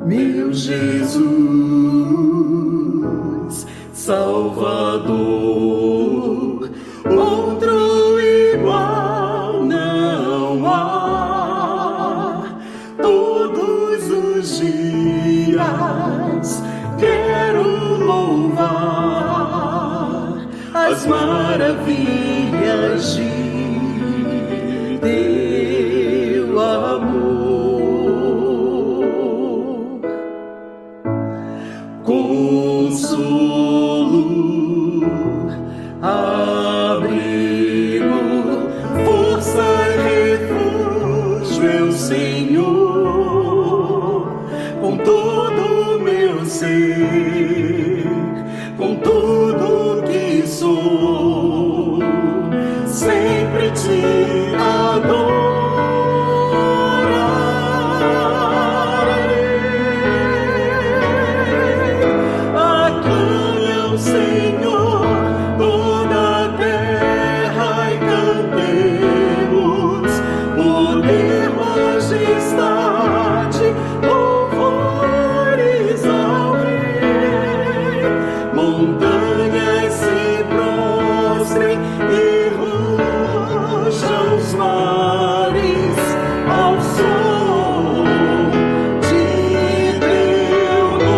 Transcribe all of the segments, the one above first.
Meu Jesus, Salvador, outro igual não há. Todos os dias quero louvar as maravilhas de teu amor. Consolo, abrigo, força e refúgio é o Senhor. Com todo o meu ser, com tudo que sou, sempre te adoro. Senhor, toda a terra e cantemos poder, majestade, louvores ao Rei. Montanhas se prostrem e rujam os mares ao som de teu nome.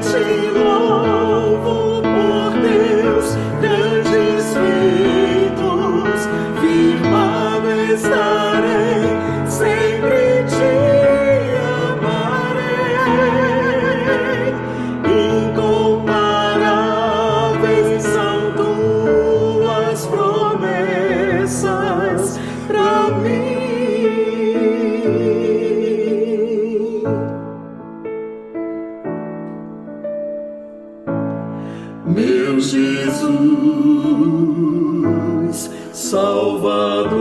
Te louvo por teus grandes feitos, firmado estarei, sempre te amarei. Incomparáveis são tuas promessas pra mim. Meu Jesus, Salvador,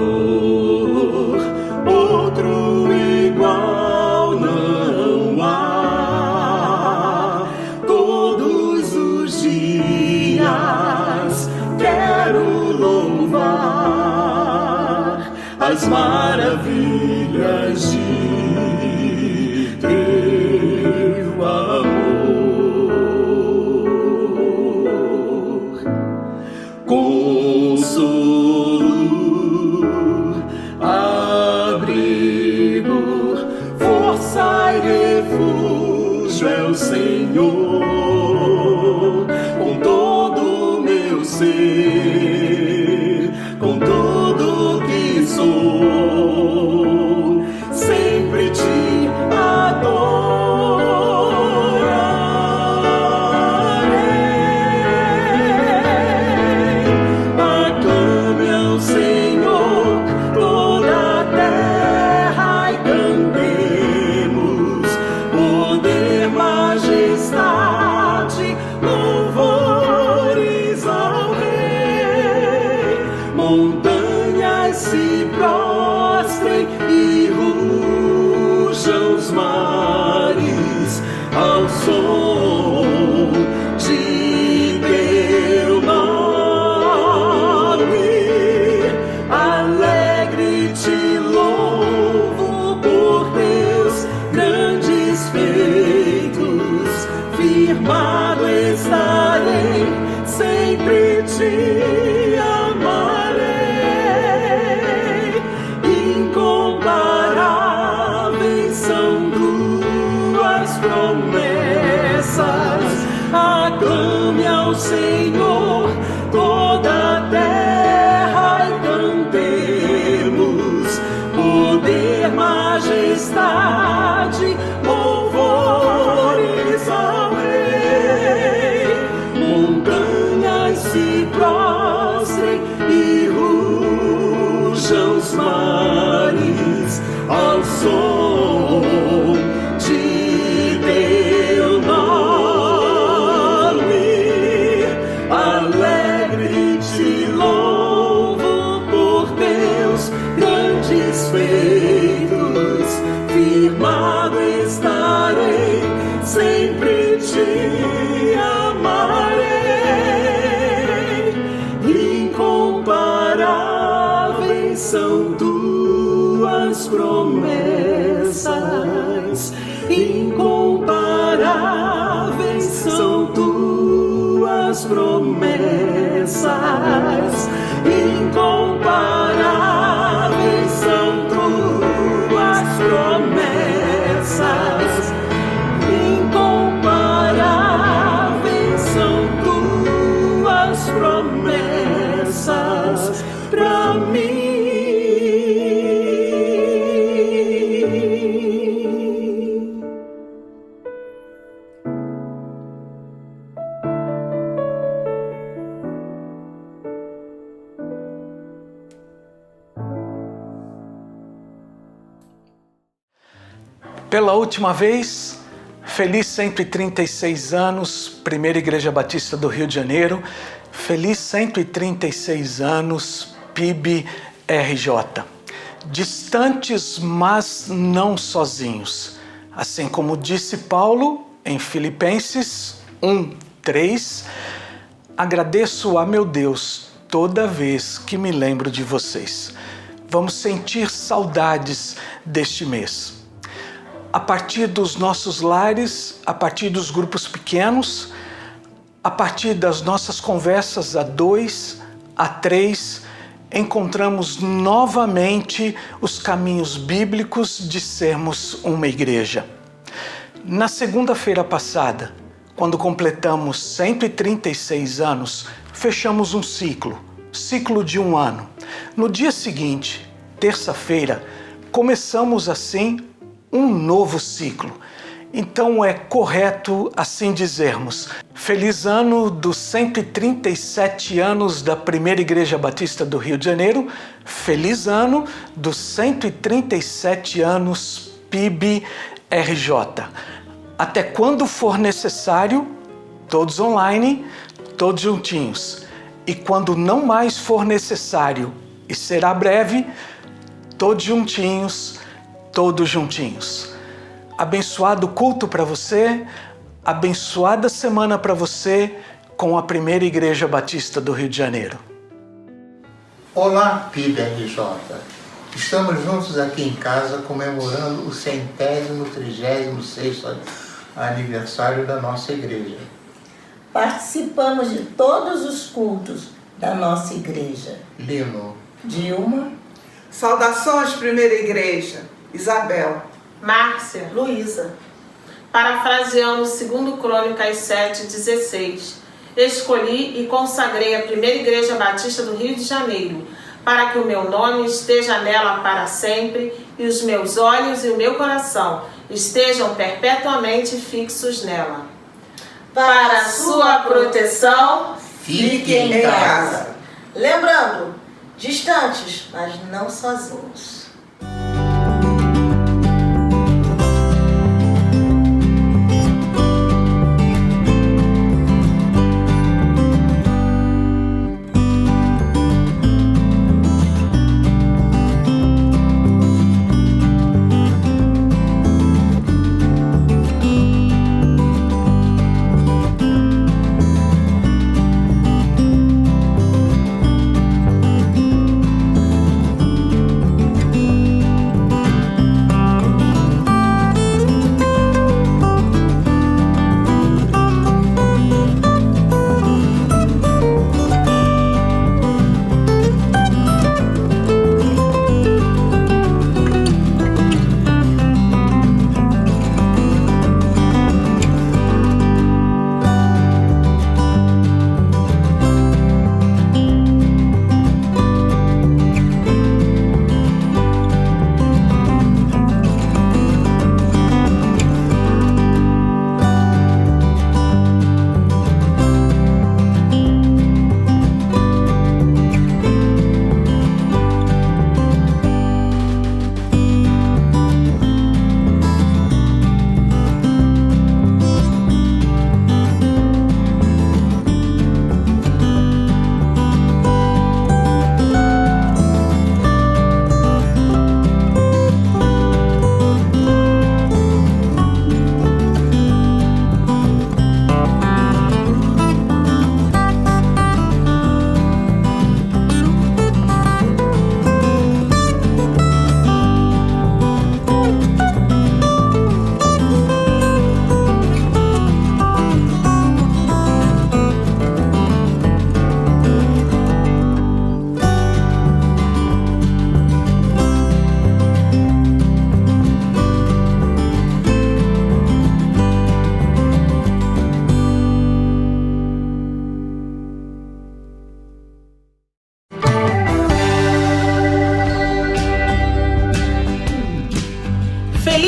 outro igual não há. Todos os dias quero louvar as maravilhas de teu amor. Consolo, abrigo, força e refúgio é o Senhor. Com todo o meu ser, com tudo que sou, sempre te Senhor, toda a terra e cantemos poder, majestade, louvores ao Rei. Montanhas se prostrem e rujam os mares ao som de teu nome. Alegre te louvo por teus grandes feitos, firmado estarei, sempre te amarei. Incomparáveis são tuas promessas, aclame ao Senhor, toda a terra e cantemos poder, majestade, louvores ao Rei. Montanhas se prostrem e rujam os mares ao som de teu nome. Alegre te louvo por teus grandes feitos, firmado estarei, sempre te amarei. Incomparáveis são tuas mim. Pela última vez, feliz 136 anos, Primeira Igreja Batista do Rio de Janeiro, feliz 136 anos, PIB RJ. Distantes, mas não sozinhos. Assim como disse Paulo em Filipenses 1:3, agradeço a meu Deus toda vez que me lembro de vocês. Vamos sentir saudades deste mês. A partir dos nossos lares, a partir dos grupos pequenos, a partir das nossas conversas a 2, a 3, encontramos novamente os caminhos bíblicos de sermos uma igreja. Na segunda-feira passada, quando completamos 136 anos, fechamos um ciclo de um ano. No dia seguinte, terça-feira, começamos assim um novo ciclo. Então é correto assim dizermos: feliz ano dos 137 anos da Primeira Igreja Batista do Rio de Janeiro, feliz ano dos 137 anos PIB RJ. Até quando for necessário, todos online, todos juntinhos. E quando não mais for necessário, e será breve, todos juntinhos, todos juntinhos. Abençoado culto para você, abençoada semana para você com a Primeira Igreja Batista do Rio de Janeiro. Olá, PIB-RJ. Estamos juntos aqui em casa comemorando o 136º aniversário da nossa igreja. Participamos de todos os cultos da nossa igreja. Lino, Dilma, Saudações, Primeira Igreja. Isabel, Márcia, Luísa. Parafraseando 2 Crônicas 7:16, escolhi e consagrei a Primeira Igreja Batista do Rio de Janeiro, para que o meu nome esteja nela para sempre e os meus olhos e o meu coração estejam perpetuamente fixos nela. Para a sua proteção, fique em casa. Lembrando, distantes, mas não sozinhos.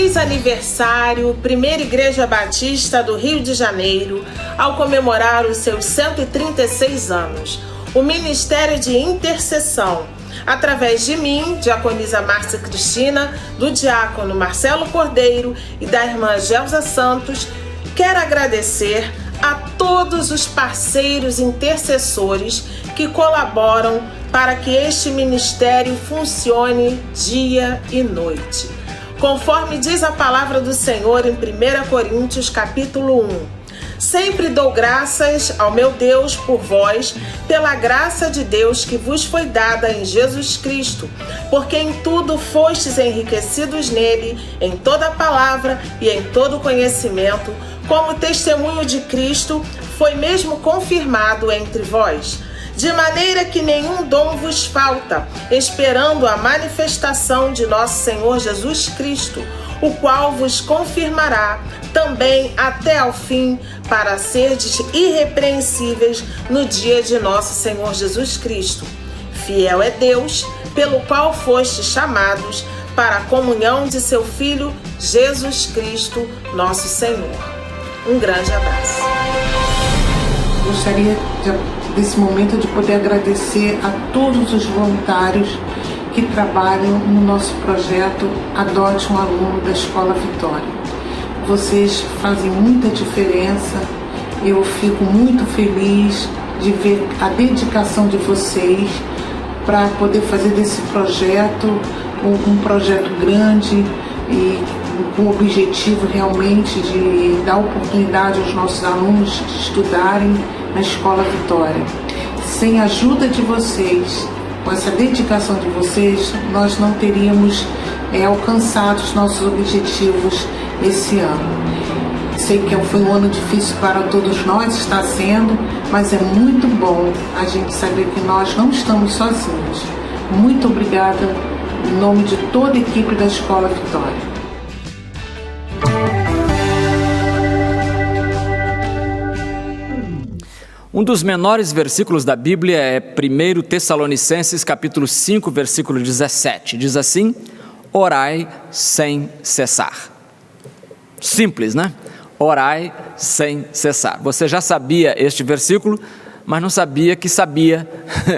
Feliz aniversário, Primeira Igreja Batista do Rio de Janeiro, ao comemorar os seus 136 anos. O Ministério de Intercessão, através de mim, diaconisa Márcia Cristina, do diácono Marcelo Cordeiro e da irmã Gelsa Santos, quer agradecer a todos os parceiros intercessores que colaboram para que este ministério funcione dia e noite. Conforme diz a palavra do Senhor em 1 Coríntios capítulo 1, sempre dou graças ao meu Deus por vós, pela graça de Deus que vos foi dada em Jesus Cristo, porque em tudo fostes enriquecidos nele, em toda palavra e em todo conhecimento, como testemunho de Cristo foi mesmo confirmado entre vós, de maneira que nenhum dom vos falta, esperando a manifestação de nosso Senhor Jesus Cristo, o qual vos confirmará também até ao fim, para serdes irrepreensíveis no dia de nosso Senhor Jesus Cristo. Fiel é Deus, pelo qual fostes chamados para a comunhão de seu Filho Jesus Cristo, nosso Senhor. Um grande abraço. Gostaria desse momento de poder agradecer a todos os voluntários que trabalham no nosso projeto Adote um Aluno da Escola Vitória. Vocês fazem muita diferença, eu fico muito feliz de ver a dedicação de vocês para poder fazer desse projeto um projeto grande e com o objetivo realmente de dar oportunidade aos nossos alunos de estudarem na Escola Vitória. Sem a ajuda de vocês, com essa dedicação de vocês, nós não teríamos alcançado os nossos objetivos esse ano. Sei que foi um ano difícil para todos nós, está sendo, mas é muito bom a gente saber que nós não estamos sozinhos. Muito obrigada em nome de toda a equipe da Escola Vitória. Um dos menores versículos da Bíblia é 1 Tessalonicenses capítulo 5, versículo 17. Diz assim: orai sem cessar. Simples, né? Orai sem cessar. Você já sabia este versículo, mas não sabia que sabia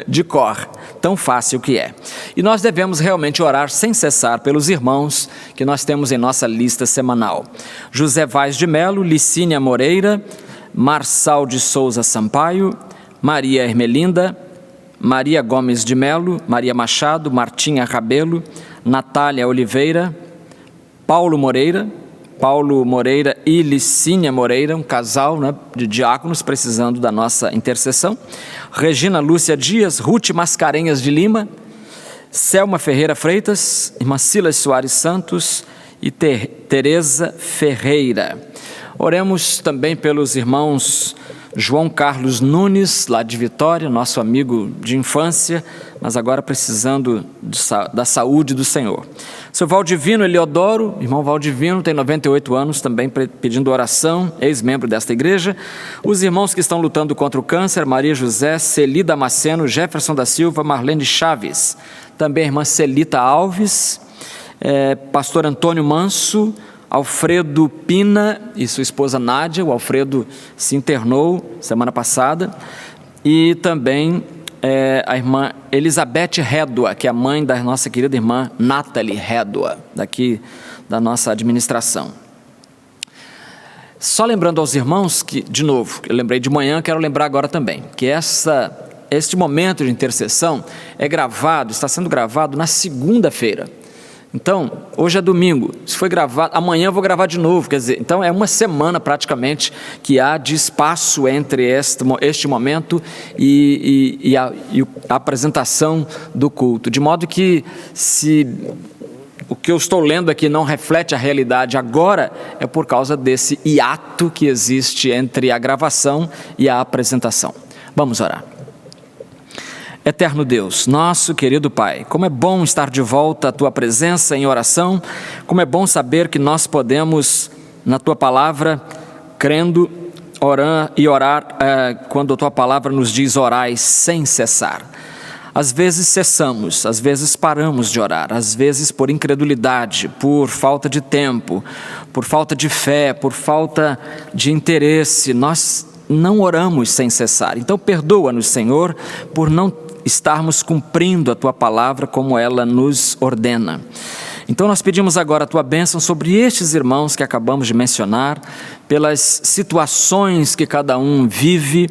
de cor. Tão fácil que é. E nós devemos realmente orar sem cessar pelos irmãos que nós temos em nossa lista semanal. José Vaz de Melo, Licínia Moreira, Marçal de Souza Sampaio, Maria Ermelinda, Maria Gomes de Melo, Maria Machado, Martinha Rabelo, Natália Oliveira, Paulo Moreira e Licínia Moreira, um casal, né, de diáconos precisando da nossa intercessão, Regina Lúcia Dias, Ruth Mascarenhas de Lima, Selma Ferreira Freitas, irmã Silas Soares Santos e Tereza Ferreira. Oremos também pelos irmãos João Carlos Nunes, lá de Vitória, nosso amigo de infância, mas agora precisando da saúde do Senhor. Seu Valdivino Eliodoro, irmão Valdivino, tem 98 anos, também pedindo oração, ex-membro desta igreja. Os irmãos que estão lutando contra o câncer, Maria José, Celi Damasceno, Jefferson da Silva, Marlene Chaves. Também a irmã Celita Alves, pastor Antônio Manso, Alfredo Pina e sua esposa Nádia. O Alfredo se internou semana passada. E também a irmã Elizabeth Rédua, que é a mãe da nossa querida irmã Nathalie Rédua, daqui da nossa administração. Só lembrando aos irmãos que, de novo, eu lembrei de manhã, quero lembrar agora também, que este momento de intercessão está sendo gravado na segunda-feira. Então, hoje é domingo, se foi gravado, amanhã eu vou gravar de novo, quer dizer, então é uma semana praticamente que há de espaço entre este momento e a apresentação do culto, de modo que se o que eu estou lendo aqui não reflete a realidade agora, é por causa desse hiato que existe entre a gravação e a apresentação. Vamos orar. Eterno Deus, nosso querido Pai, como é bom estar de volta à Tua presença em oração, como é bom saber que nós podemos, na Tua palavra, crendo, orar quando a Tua palavra nos diz orai sem cessar. Às vezes cessamos, às vezes paramos de orar, às vezes por incredulidade, por falta de tempo, por falta de fé, por falta de interesse, nós não oramos sem cessar. Então perdoa-nos, Senhor, por não estarmos cumprindo a Tua palavra como ela nos ordena. Então nós pedimos agora a Tua bênção sobre estes irmãos que acabamos de mencionar, pelas situações que cada um vive,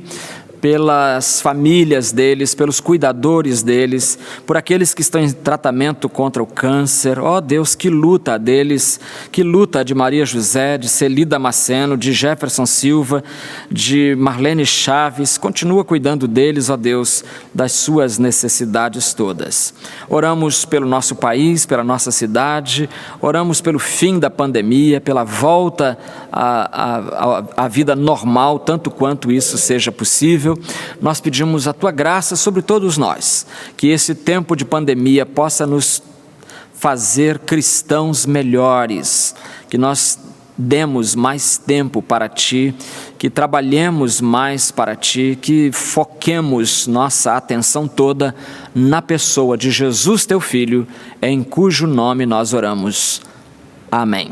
pelas famílias deles, pelos cuidadores deles, por aqueles que estão em tratamento contra o câncer. Ó Deus, que luta a deles, que luta de Maria José, de Celida Damasceno, de Jefferson Silva, de Marlene Chaves. Continua cuidando deles, ó Deus, das suas necessidades todas. Oramos pelo nosso país, pela nossa cidade, oramos pelo fim da pandemia, pela volta à vida normal, tanto quanto isso seja possível. Nós pedimos a Tua graça sobre todos nós, que esse tempo de pandemia possa nos fazer cristãos melhores, que nós demos mais tempo para Ti, que trabalhemos mais para Ti, que foquemos nossa atenção toda na pessoa de Jesus, Teu Filho, em cujo nome nós oramos. Amém.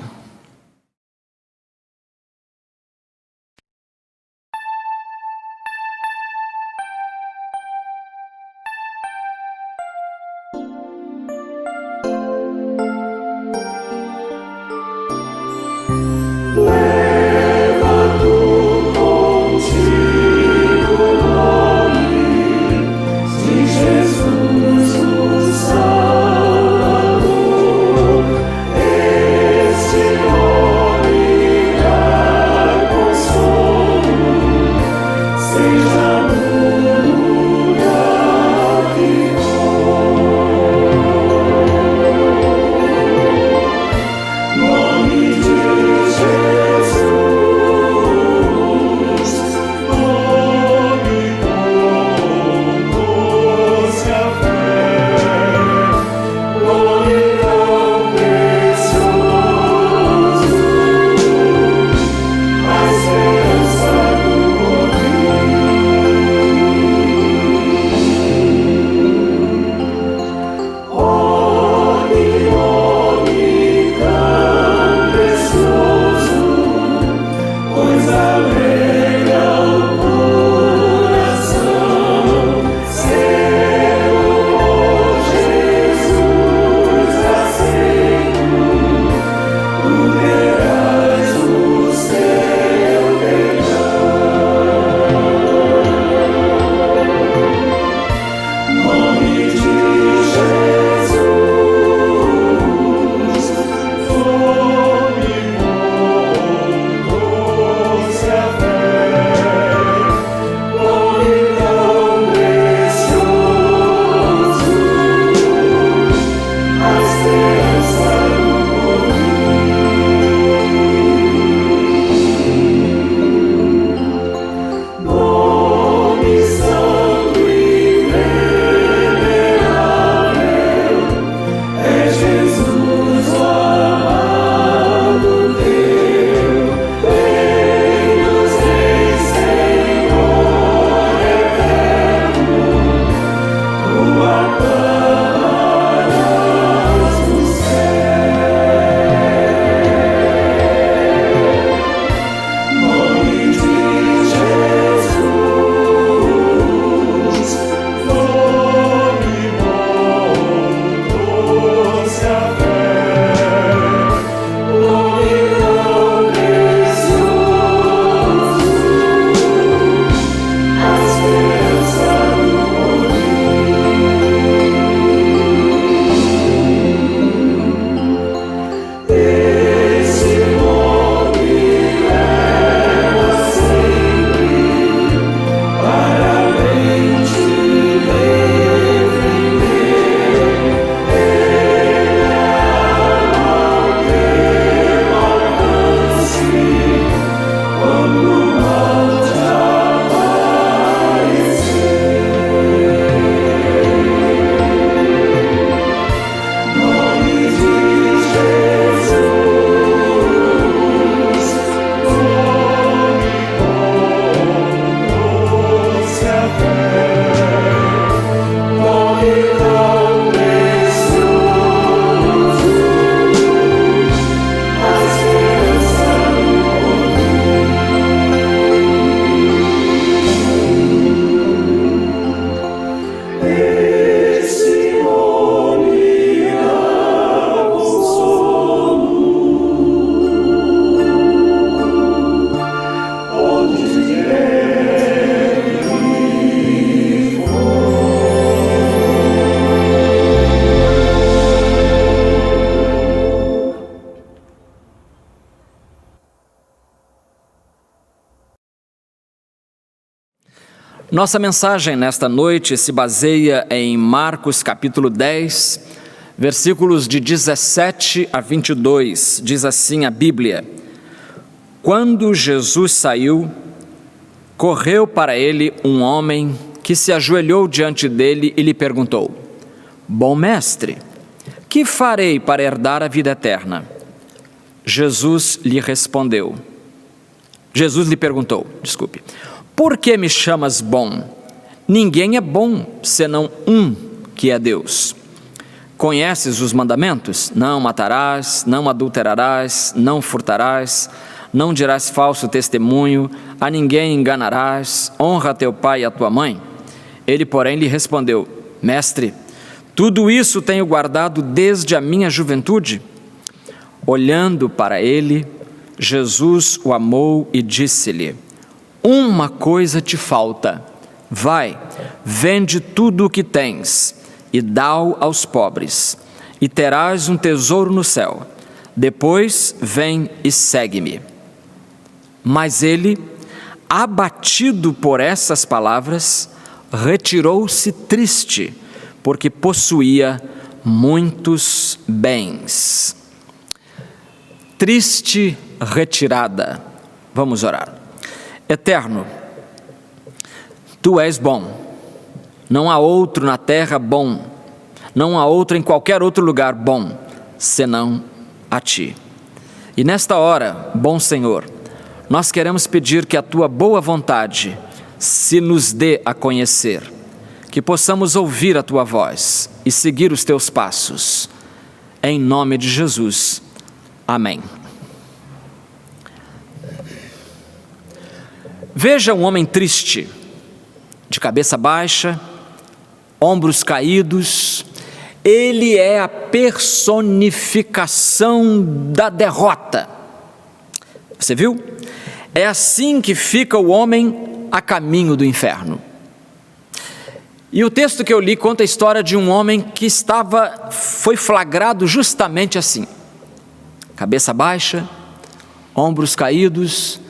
Nossa mensagem nesta noite se baseia em Marcos capítulo 10, versículos de 17 a 22. Diz assim a Bíblia: Quando Jesus saiu, correu para ele um homem que se ajoelhou diante dele e lhe perguntou: Bom mestre, que farei para herdar a vida eterna? Jesus lhe perguntou, por que me chamas bom? Ninguém é bom, senão um, que é Deus. Conheces os mandamentos? Não matarás, não adulterarás, não furtarás, não dirás falso testemunho, a ninguém enganarás, honra teu pai e a tua mãe. Ele, porém, lhe respondeu: Mestre, tudo isso tenho guardado desde a minha juventude. Olhando para ele, Jesus o amou e disse-lhe: Uma coisa te falta. Vai, vende tudo o que tens e dá-o aos pobres, e terás um tesouro no céu. Depois vem e segue-me. Mas ele, abatido por essas palavras, retirou-se triste, porque possuía muitos bens. Triste retirada. Vamos orar. Eterno, Tu és bom. Não há outro na terra bom. Não há outro em qualquer outro lugar bom, senão a Ti. E nesta hora, bom Senhor, nós queremos pedir que a Tua boa vontade se nos dê a conhecer, que possamos ouvir a Tua voz e seguir os Teus passos. Em nome de Jesus. Amém. Veja um homem triste, de cabeça baixa, ombros caídos. Ele é a personificação da derrota. Você viu? É assim que fica o homem a caminho do inferno. E o texto que eu li conta a história de um homem que foi flagrado justamente assim. Cabeça baixa, ombros caídos,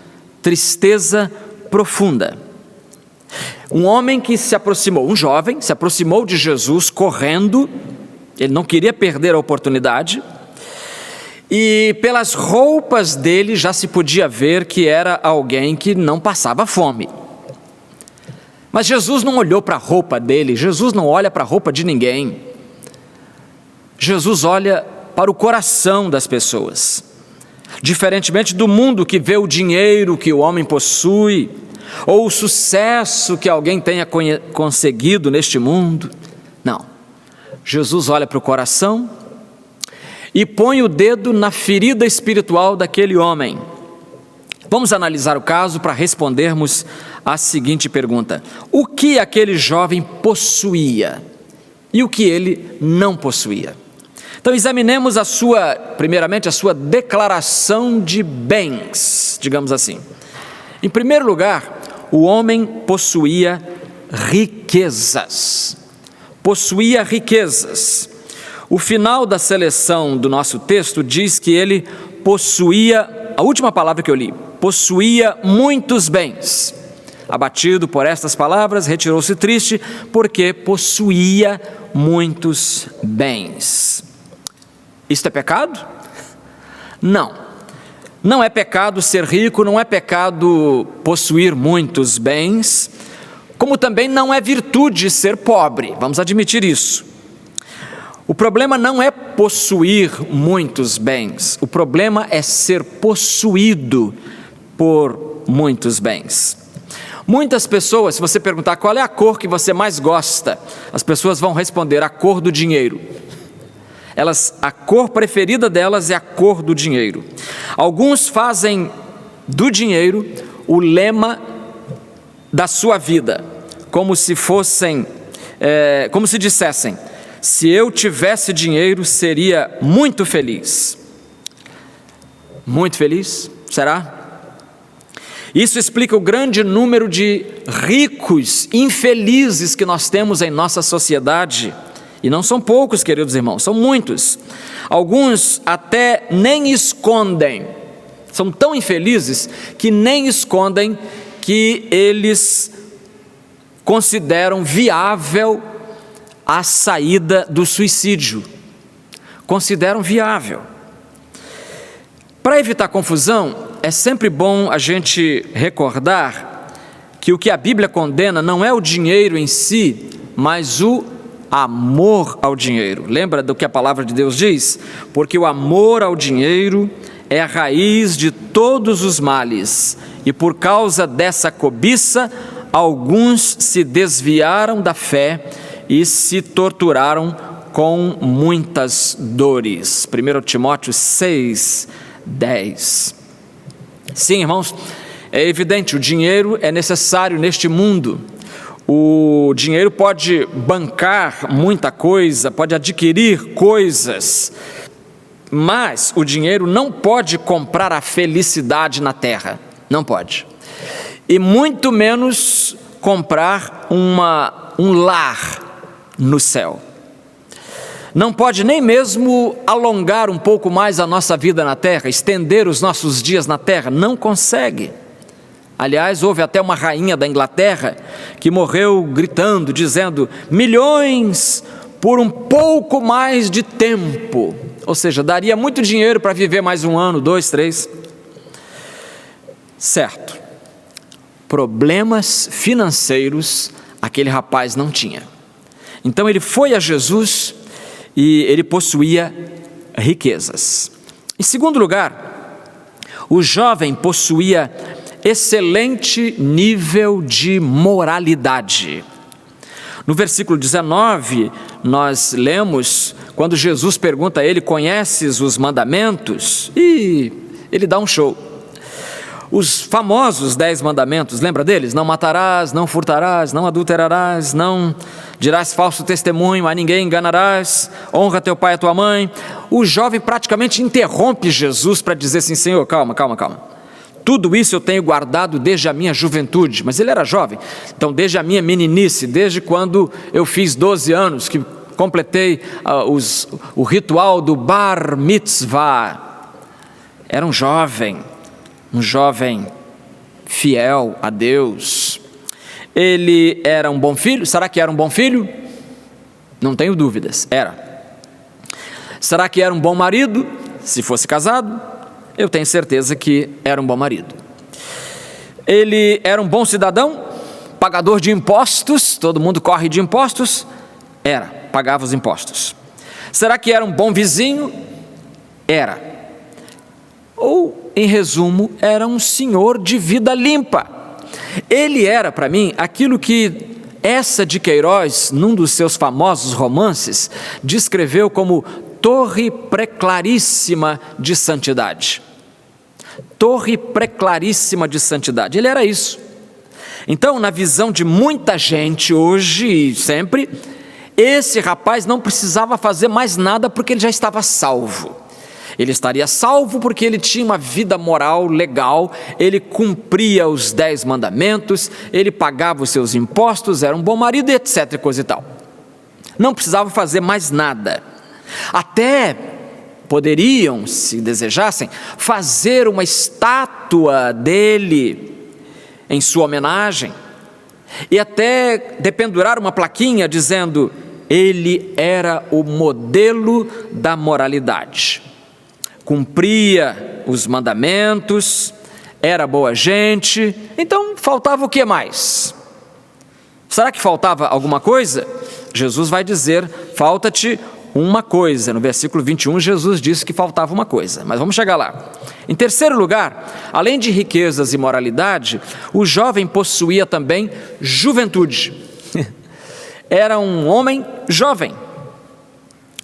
tristeza profunda. Um homem que um jovem, se aproximou de Jesus correndo, ele não queria perder a oportunidade, e pelas roupas dele já se podia ver que era alguém que não passava fome. Mas Jesus não olhou para a roupa dele, Jesus não olha para a roupa de ninguém. Jesus olha para o coração das pessoas. Diferentemente do mundo que vê o dinheiro que o homem possui, ou o sucesso que alguém tenha conseguido neste mundo. Não. Jesus olha para o coração e põe o dedo na ferida espiritual daquele homem. Vamos analisar o caso para respondermos a seguinte pergunta: o que aquele jovem possuía e o que ele não possuía? Então examinemos primeiramente a sua declaração de bens, digamos assim. Em primeiro lugar, o homem possuía riquezas. Possuía riquezas. O final da seleção do nosso texto diz que ele possuía, a última palavra que eu li, possuía muitos bens. Abatido por estas palavras, retirou-se triste, porque possuía muitos bens. Isto é pecado? Não. Não é pecado ser rico, não é pecado possuir muitos bens, como também não é virtude ser pobre, vamos admitir isso. O problema não é possuir muitos bens, o problema é ser possuído por muitos bens. Muitas pessoas, se você perguntar qual é a cor que você mais gosta, as pessoas vão responder a cor do dinheiro. A cor preferida delas é a cor do dinheiro. Alguns fazem do dinheiro o lema da sua vida, como se dissessem: se eu tivesse dinheiro, seria muito feliz. Muito feliz? Será? Isso explica o grande número de ricos infelizes que nós temos em nossa sociedade. E não são poucos, queridos irmãos, são muitos. Alguns até nem escondem, são tão infelizes que nem escondem que eles consideram viável a saída do suicídio. Consideram viável. Para evitar confusão, é sempre bom a gente recordar que o que a Bíblia condena não é o dinheiro em si, mas o amor ao dinheiro. Lembra do que a palavra de Deus diz? Porque o amor ao dinheiro é a raiz de todos os males, e por causa dessa cobiça, alguns se desviaram da fé e se torturaram com muitas dores. 1 Timóteo 6:10. Sim, irmãos, é evidente, o dinheiro é necessário neste mundo. O dinheiro pode bancar muita coisa, pode adquirir coisas, mas o dinheiro não pode comprar a felicidade na terra, não pode. E muito menos comprar um lar no céu. Não pode nem mesmo alongar um pouco mais a nossa vida na terra, estender os nossos dias na terra, não consegue. Aliás, houve até uma rainha da Inglaterra que morreu gritando, dizendo: milhões por um pouco mais de tempo. Ou seja, daria muito dinheiro para viver mais 1 ano, 2, 3. Certo. Problemas financeiros aquele rapaz não tinha. Então ele foi a Jesus e ele possuía riquezas. Em segundo lugar, o jovem possuía excelente nível de moralidade. No versículo 19, nós lemos, quando Jesus pergunta a ele: conheces os mandamentos? E ele dá um show. Os famosos 10 mandamentos, lembra deles? Não matarás, não furtarás, não adulterarás, não dirás falso testemunho, a ninguém enganarás, honra teu pai e a tua mãe. O jovem praticamente interrompe Jesus para dizer assim: Senhor, calma. Tudo isso eu tenho guardado desde a minha juventude. Mas ele era jovem, então desde a minha meninice, desde quando eu fiz 12 anos, que completei o ritual do bar mitzvah. Era um jovem fiel a Deus. Ele era um bom filho. Será que era um bom filho? Não tenho dúvidas, era. Será que era um bom marido? Se fosse casado, eu tenho certeza que era um bom marido. Ele era um bom cidadão, pagador de impostos, todo mundo corre de impostos. Era, pagava os impostos. Será que era um bom vizinho? Era. Ou, em resumo, era um senhor de vida limpa. Ele era, para mim, aquilo que Essa de Queiroz, num dos seus famosos romances, descreveu como torre preclaríssima de santidade. Torre preclaríssima de santidade. Ele era isso. Então, na visão de muita gente hoje e sempre, esse rapaz não precisava fazer mais nada porque ele já estava salvo. Ele estaria salvo porque ele tinha uma vida moral legal, ele cumpria os 10 mandamentos, ele pagava os seus impostos, era um bom marido, etc. coisa e tal. Não precisava fazer mais nada. Até poderiam, se desejassem, fazer uma estátua dele em sua homenagem e até dependurar uma plaquinha dizendo: ele era o modelo da moralidade. Cumpria os mandamentos, era boa gente, então faltava o que mais? Será que faltava alguma coisa? Jesus vai dizer: falta-te uma coisa. No versículo 21, Jesus disse que faltava uma coisa, mas vamos chegar lá. Em terceiro lugar, além de riquezas e moralidade, o jovem possuía também juventude. Era um homem jovem.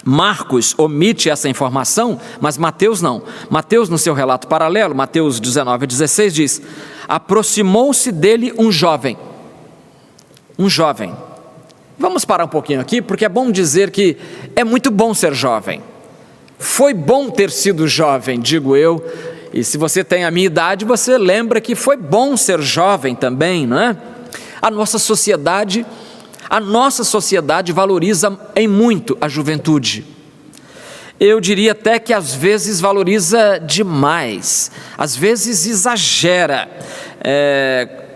Marcos omite essa informação, mas Mateus não. Mateus, no seu relato paralelo, Mateus 19:16, diz: aproximou-se dele um jovem. Um jovem. Vamos parar um pouquinho aqui, porque é bom dizer que é muito bom ser jovem. Foi bom ter sido jovem, digo eu, e se você tem a minha idade, você lembra que foi bom ser jovem também, não é? A nossa sociedade valoriza em muito a juventude. Eu diria até que às vezes valoriza demais, às vezes exagera.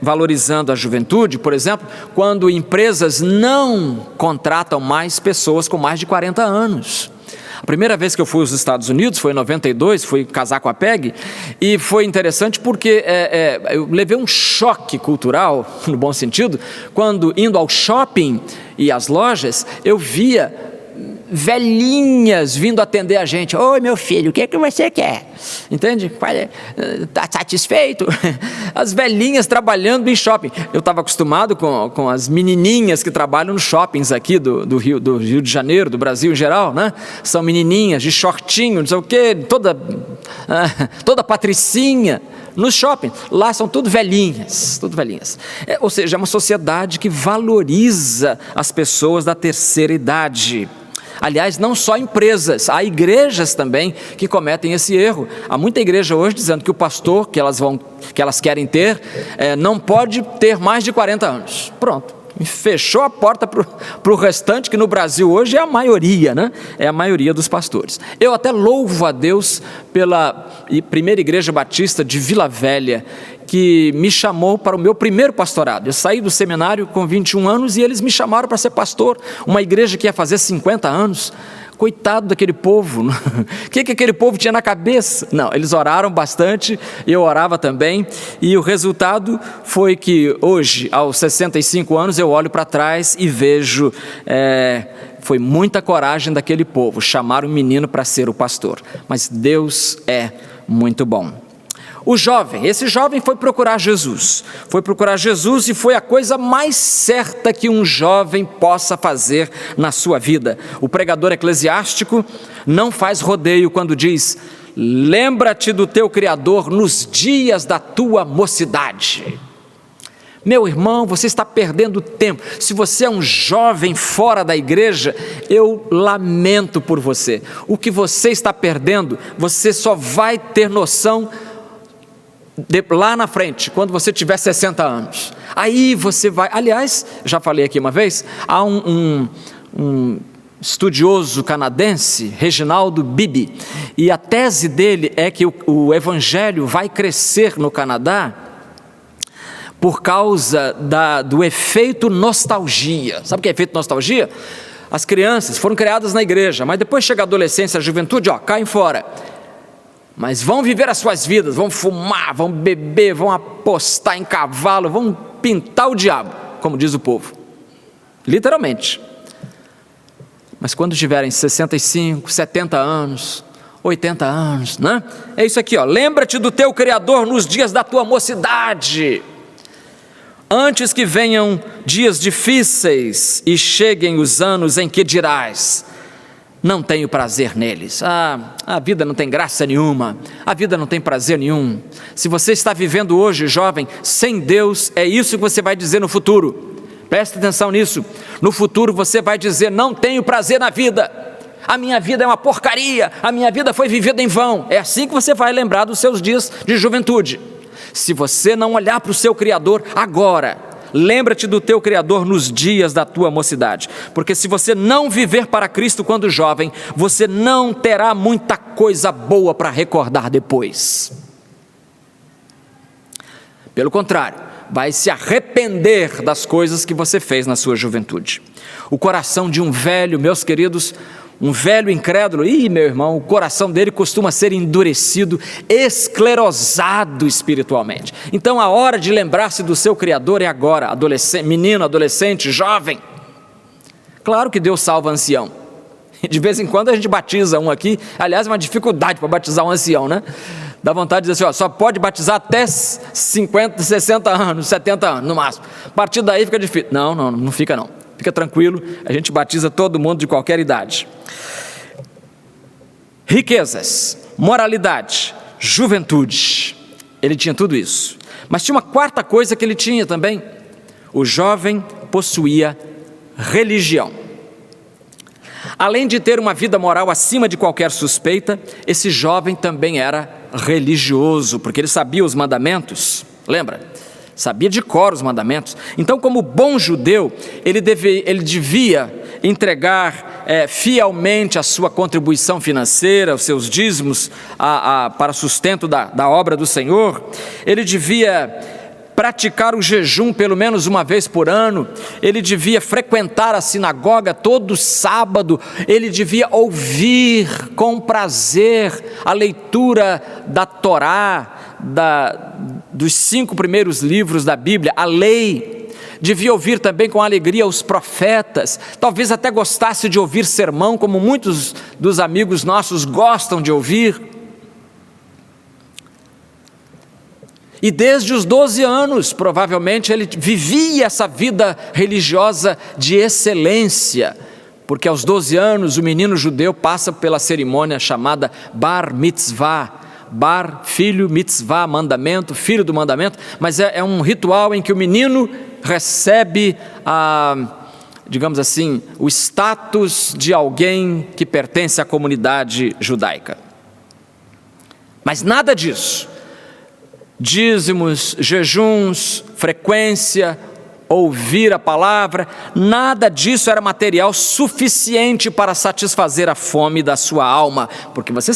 valorizando a juventude, por exemplo, quando empresas não contratam mais pessoas com mais de 40 anos. A primeira vez que eu fui aos Estados Unidos foi em 92, fui casar com a Peg, e foi interessante porque eu levei um choque cultural, no bom sentido, quando indo ao shopping e às lojas, eu via velhinhas vindo atender a gente. Oi, meu filho, o que é que você quer? Entende? Está satisfeito? As velhinhas trabalhando em shopping. Eu estava acostumado com as menininhas que trabalham nos shoppings aqui do Rio de Janeiro, do Brasil em geral, né? São menininhas de shortinho, não sei o quê, toda patricinha. Nos shoppings, lá são tudo velhinhas, ou seja, é uma sociedade que valoriza as pessoas da terceira idade. Aliás, não só empresas, há igrejas também que cometem esse erro. Há muita igreja hoje dizendo que o pastor que elas querem ter não pode ter mais de 40 anos. Pronto, fechou a porta para o restante, que no Brasil hoje é a maioria, né? É a maioria dos pastores. Eu até louvo a Deus pela Primeira Igreja Batista de Vila Velha, que me chamou para o meu primeiro pastorado. Eu saí do seminário com 21 anos e eles me chamaram para ser pastor. Uma igreja que ia fazer 50 anos. Coitado daquele povo. O que aquele povo tinha na cabeça? Não, eles oraram bastante, eu orava também, e o resultado foi que hoje, aos 65 anos, eu olho para trás e vejo, foi muita coragem daquele povo, chamar o menino para ser o pastor. Mas Deus é muito bom. Esse jovem foi procurar Jesus e foi a coisa mais certa que um jovem possa fazer na sua vida. O pregador eclesiástico não faz rodeio quando diz: lembra-te do teu Criador nos dias da tua mocidade. Meu irmão, você está perdendo tempo. Se você é um jovem fora da igreja, eu lamento por você. O que você está perdendo, você só vai ter noção lá na frente, quando você tiver 60 anos. Aí você vai... Aliás, já falei aqui uma vez, há um estudioso canadense, Reginaldo Bibi, e a tese dele é que o evangelho vai crescer no Canadá por causa do efeito nostalgia. Sabe o que é efeito nostalgia? As crianças foram criadas na igreja, mas depois chega a adolescência, a juventude, caem fora. Mas vão viver as suas vidas, vão fumar, vão beber, vão apostar em cavalo, vão pintar o diabo, como diz o povo. Literalmente. Mas quando tiverem 65, 70 anos, 80 anos, né? É isso aqui, lembra-te do teu Criador nos dias da tua mocidade, antes que venham dias difíceis e cheguem os anos em que dirás: não tenho prazer neles. A vida não tem graça nenhuma, a vida não tem prazer nenhum. Se você está vivendo hoje, jovem, sem Deus, é isso que você vai dizer no futuro. Preste atenção nisso. No futuro você vai dizer: não tenho prazer na vida, a minha vida é uma porcaria, a minha vida foi vivida em vão. É assim que você vai lembrar dos seus dias de juventude. Se você não olhar para o seu Criador agora, lembra-te do teu Criador nos dias da tua mocidade, porque se você não viver para Cristo quando jovem, você não terá muita coisa boa para recordar depois. Pelo contrário, vai se arrepender das coisas que você fez na sua juventude. O coração de um velho, meus queridos, um velho incrédulo, meu irmão, o coração dele costuma ser endurecido, esclerosado espiritualmente. Então a hora de lembrar-se do seu Criador é agora, menino, adolescente, jovem. Claro que Deus salva ancião. De vez em quando a gente batiza um aqui, aliás, é uma dificuldade para batizar um ancião, né? Dá vontade de dizer assim, só pode batizar até 50, 60 anos, 70 anos no máximo. A partir daí fica difícil. Não fica não. Fica tranquilo, a gente batiza todo mundo de qualquer idade. Riquezas, moralidade, juventude. Ele tinha tudo isso. Mas tinha uma quarta coisa que ele tinha também. O jovem possuía religião. Além de ter uma vida moral acima de qualquer suspeita, esse jovem também era religioso, porque ele sabia os mandamentos. Lembra? Sabia de cor os mandamentos. Então, como bom judeu, ele devia entregar fielmente a sua contribuição financeira, os seus dízimos para sustento da obra do Senhor. Ele devia praticar o jejum pelo menos uma vez por ano, ele devia frequentar a sinagoga todo sábado, ele devia ouvir com prazer a leitura da Torá, dos 5 primeiros livros da Bíblia, a lei. Devia ouvir também com alegria os profetas, talvez até gostasse de ouvir sermão, como muitos dos amigos nossos gostam de ouvir. E desde os 12 anos, provavelmente, ele vivia essa vida religiosa de excelência, porque aos 12 anos o menino judeu passa pela cerimônia chamada Bar Mitzvah. Bar, filho, mitzvah, mandamento, filho do mandamento, mas é um ritual em que o menino recebe, digamos assim, o status de alguém que pertence à comunidade judaica. Mas nada disso. Dízimos, jejuns, frequência, ouvir a palavra, nada disso era material suficiente para satisfazer a fome da sua alma, porque você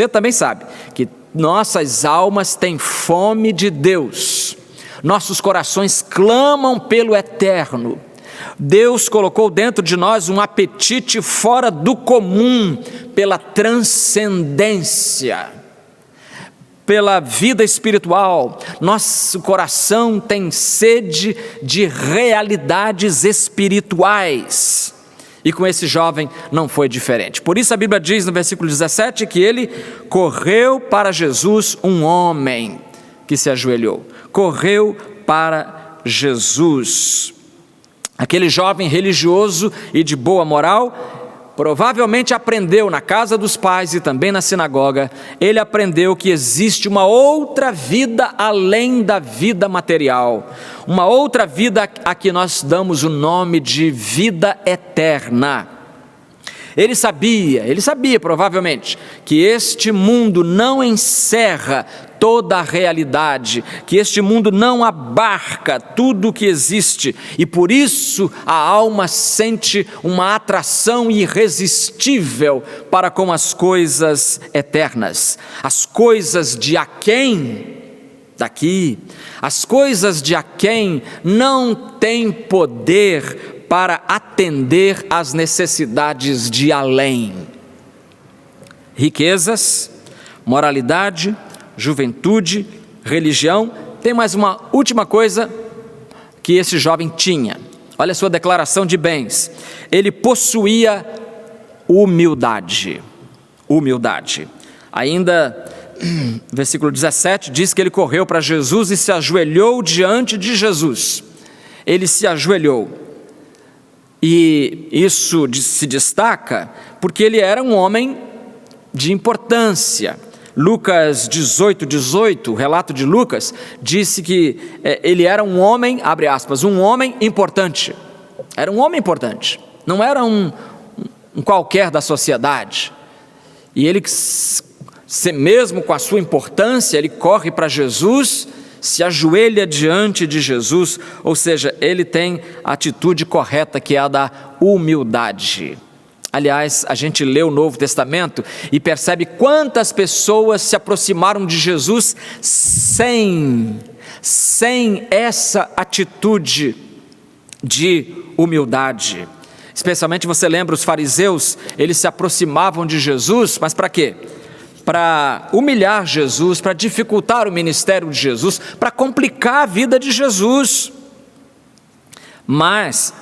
também sabe, que nossas almas têm fome de Deus, nossos corações clamam pelo eterno. Deus colocou dentro de nós um apetite fora do comum, pela transcendência, pela vida espiritual. Nosso coração tem sede de realidades espirituais. E com esse jovem não foi diferente. Por isso a Bíblia diz no versículo 17 que ele correu para Jesus, um homem que se ajoelhou. Correu para Jesus. Aquele jovem religioso e de boa moral, provavelmente aprendeu na casa dos pais e também na sinagoga, ele aprendeu que existe uma outra vida além da vida material, uma outra vida a que nós damos o nome de vida eterna. Ele sabia provavelmente, que este mundo não encerra toda a realidade, que este mundo não abarca tudo o que existe, e por isso a alma sente uma atração irresistível para com as coisas eternas, as coisas de aquém daqui, as coisas de aquém não têm poder para atender às necessidades de além. Riquezas, moralidade, juventude, religião. Tem mais uma última coisa que esse jovem tinha. Olha a sua declaração de bens. Ele possuía humildade. Humildade. Ainda, versículo 17, diz que ele correu para Jesus e se ajoelhou diante de Jesus. Ele se ajoelhou. E isso se destaca porque ele era um homem de importância. Lucas 18, o relato de Lucas, disse que ele era um homem, abre aspas, um homem importante. Era um homem importante, não era um qualquer da sociedade. E ele, mesmo com a sua importância, ele corre para Jesus, se ajoelha diante de Jesus, ou seja, ele tem a atitude correta, que é a da humildade. Aliás, a gente lê o Novo Testamento e percebe quantas pessoas se aproximaram de Jesus sem essa atitude de humildade. Especialmente você lembra os fariseus, eles se aproximavam de Jesus, mas para quê? Para humilhar Jesus, para dificultar o ministério de Jesus, para complicar a vida de Jesus. Mas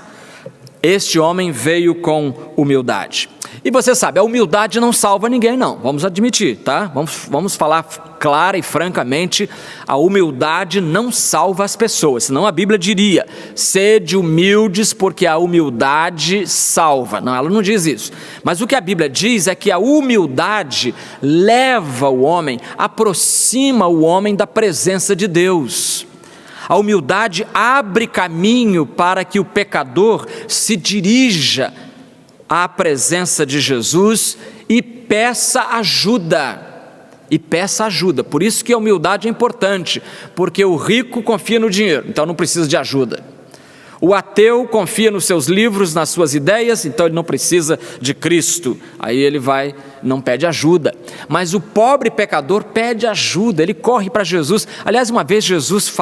este homem veio com humildade. E você sabe, a humildade não salva ninguém não, vamos admitir, tá? Vamos falar clara e francamente, a humildade não salva as pessoas, senão a Bíblia diria, sede humildes porque a humildade salva. Não, ela não diz isso. Mas o que a Bíblia diz é que a humildade leva o homem, aproxima o homem da presença de Deus. A humildade abre caminho para que o pecador se dirija à presença de Jesus e peça ajuda. Por isso que a humildade é importante, porque o rico confia no dinheiro, então não precisa de ajuda. O ateu confia nos seus livros, nas suas ideias, então ele não precisa de Cristo. Aí ele não pede ajuda. Mas o pobre pecador pede ajuda, ele corre para Jesus. Aliás, uma vez Jesus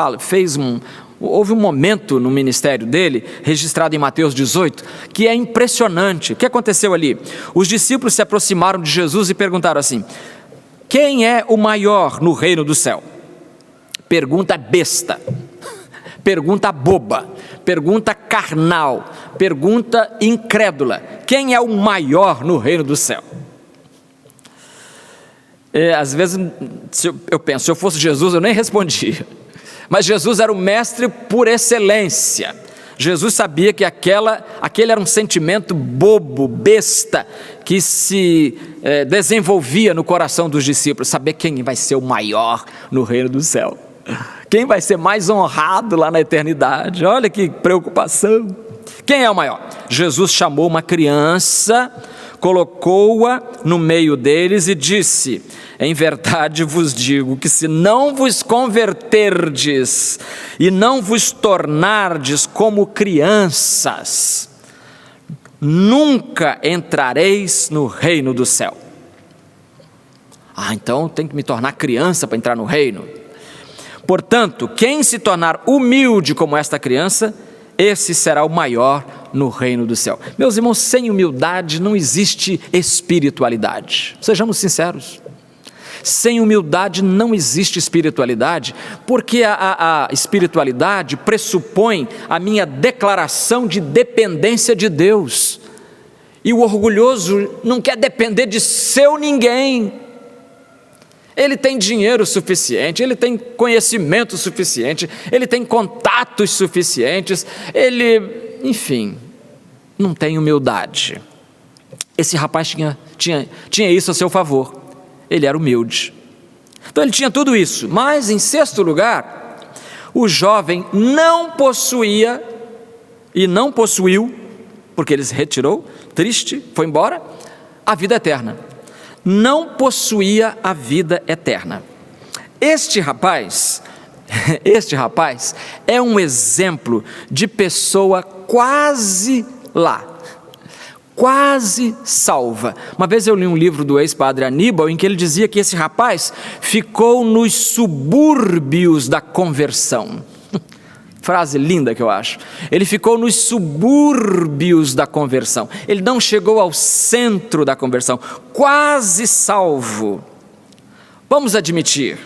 houve um momento no ministério dele, registrado em Mateus 18, que é impressionante. O que aconteceu ali? Os discípulos se aproximaram de Jesus e perguntaram assim: quem é o maior no reino do céu? Pergunta besta, pergunta boba, pergunta carnal, pergunta incrédula. Quem é o maior no reino do céu? Às vezes eu penso, se eu fosse Jesus eu nem respondia. Mas Jesus era o mestre por excelência. Jesus sabia que aquele era um sentimento bobo, besta, que se desenvolvia no coração dos discípulos. Saber quem vai ser o maior no reino do céu. Quem vai ser mais honrado lá na eternidade. Olha que preocupação. Quem é o maior? Jesus chamou uma criança, colocou-a no meio deles e disse: em verdade vos digo que se não vos converterdes e não vos tornardes como crianças, nunca entrareis no reino do céu. Então tem que me tornar criança para entrar no reino. Portanto, quem se tornar humilde como esta criança, esse será o maior no reino do céu. Meus irmãos, sem humildade não existe espiritualidade. Sejamos sinceros. Sem humildade não existe espiritualidade, porque a espiritualidade pressupõe a minha declaração de dependência de Deus. E o orgulhoso não quer depender de seu ninguém. Ele tem dinheiro suficiente, ele tem conhecimento suficiente, ele tem contatos suficientes, enfim, não tem humildade. Esse rapaz tinha isso a seu favor, ele era humilde. Então ele tinha tudo isso, mas em sexto lugar, o jovem não possuía e não possuiu, porque ele se retirou, triste, foi embora, a vida eterna. Não possuía a vida eterna. Este rapaz é um exemplo de pessoa quase lá, quase salva. Uma vez eu li um livro do ex-padre Aníbal em que ele dizia que esse rapaz ficou nos subúrbios da conversão. Frase linda que eu acho. Ele ficou nos subúrbios da conversão. Ele não chegou ao centro da conversão. Quase salvo. Vamos admitir,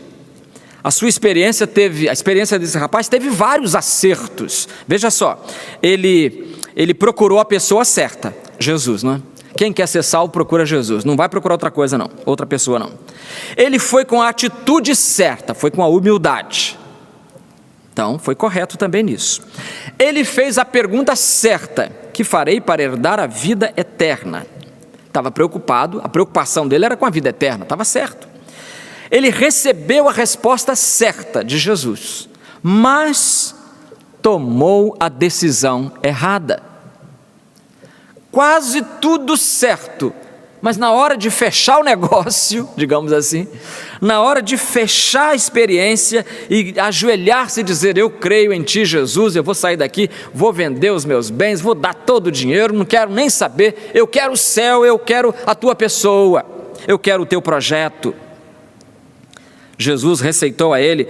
a experiência desse rapaz teve vários acertos. Veja só, ele procurou a pessoa certa, Jesus, não é? Quem quer ser salvo procura Jesus, não vai procurar outra coisa não, outra pessoa não. Ele foi com a atitude certa, foi com a humildade. Então, foi correto também nisso. Ele fez a pergunta certa: que farei para herdar a vida eterna? Estava preocupado, a preocupação dele era com a vida eterna, estava certo. Ele recebeu a resposta certa de Jesus, mas tomou a decisão errada. Quase tudo certo, mas na hora de fechar o negócio, digamos assim, na hora de fechar a experiência e ajoelhar-se e dizer: eu creio em ti, Jesus, eu vou sair daqui, vou vender os meus bens, vou dar todo o dinheiro, não quero nem saber, eu quero o céu, eu quero a tua pessoa, eu quero o teu projeto. Jesus receitou a ele: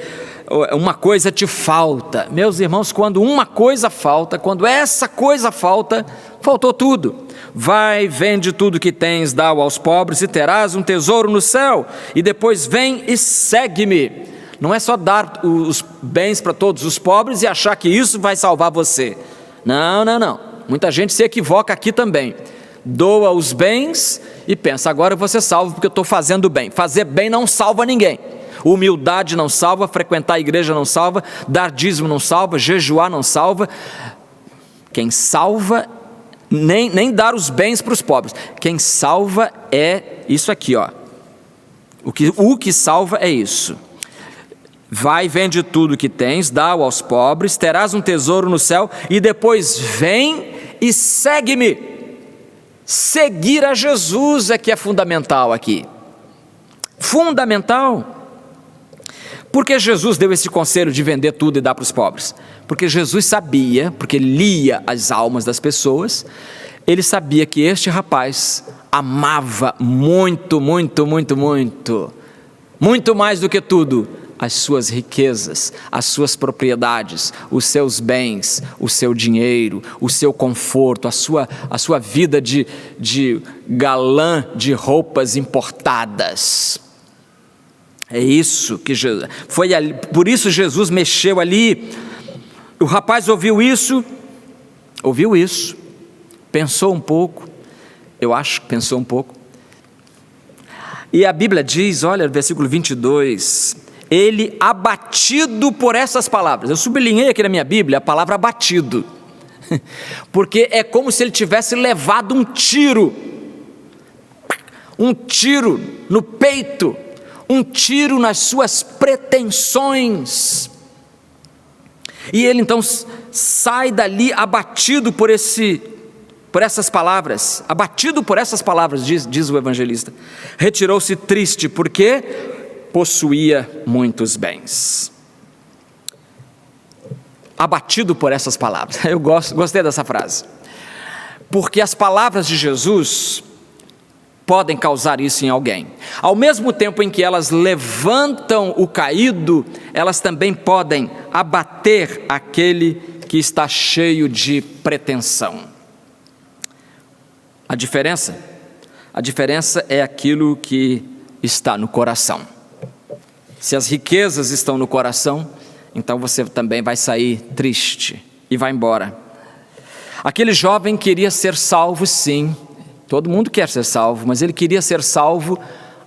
uma coisa te falta. Meus irmãos, quando uma coisa falta, quando essa coisa falta, faltou tudo. Vai, vende tudo que tens, dá-o aos pobres e terás um tesouro no céu, e depois vem e segue-me. Não é só dar os bens para todos os pobres e achar que isso vai salvar você. Não. Muita gente se equivoca aqui também. Doa os bens e pensa: agora eu vou ser salvo porque eu estou fazendo bem. Fazer bem não salva ninguém. Humildade não salva, frequentar a igreja não salva, dar dízimo não salva, jejuar não salva. Quem salva, nem dar os bens para os pobres. Quem salva é isso aqui, ó. O que salva é isso. Vai, vende tudo que tens, dá-o aos pobres, terás um tesouro no céu, e depois vem e segue-me. Seguir a Jesus é que é fundamental aqui. Fundamental. Por que Jesus deu esse conselho de vender tudo e dar para os pobres? Porque Jesus sabia, porque ele lia as almas das pessoas, ele sabia que este rapaz amava muito, muito, muito, muito, muito mais do que tudo, as suas riquezas, as suas propriedades, os seus bens, o seu dinheiro, o seu conforto, a sua vida de galã de roupas importadas. É isso que Jesus, foi ali, por isso Jesus mexeu ali. O rapaz ouviu isso, pensou um pouco, eu acho que pensou um pouco, e a Bíblia diz, olha, versículo 22, ele abatido por essas palavras, eu sublinhei aqui na minha Bíblia a palavra abatido, porque é como se ele tivesse levado um tiro no peito, um tiro nas suas pretensões, e ele então sai dali abatido por essas palavras, diz o evangelista, retirou-se triste, porque possuía muitos bens. Abatido por essas palavras, eu gostei dessa frase, porque as palavras de Jesus podem causar isso em alguém. Ao mesmo tempo em que elas levantam o caído, elas também podem abater aquele que está cheio de pretensão. A diferença é aquilo que está no coração. Se as riquezas estão no coração, então você também vai sair triste e vai embora. Aquele jovem queria ser salvo, sim. Todo mundo quer ser salvo, mas ele queria ser salvo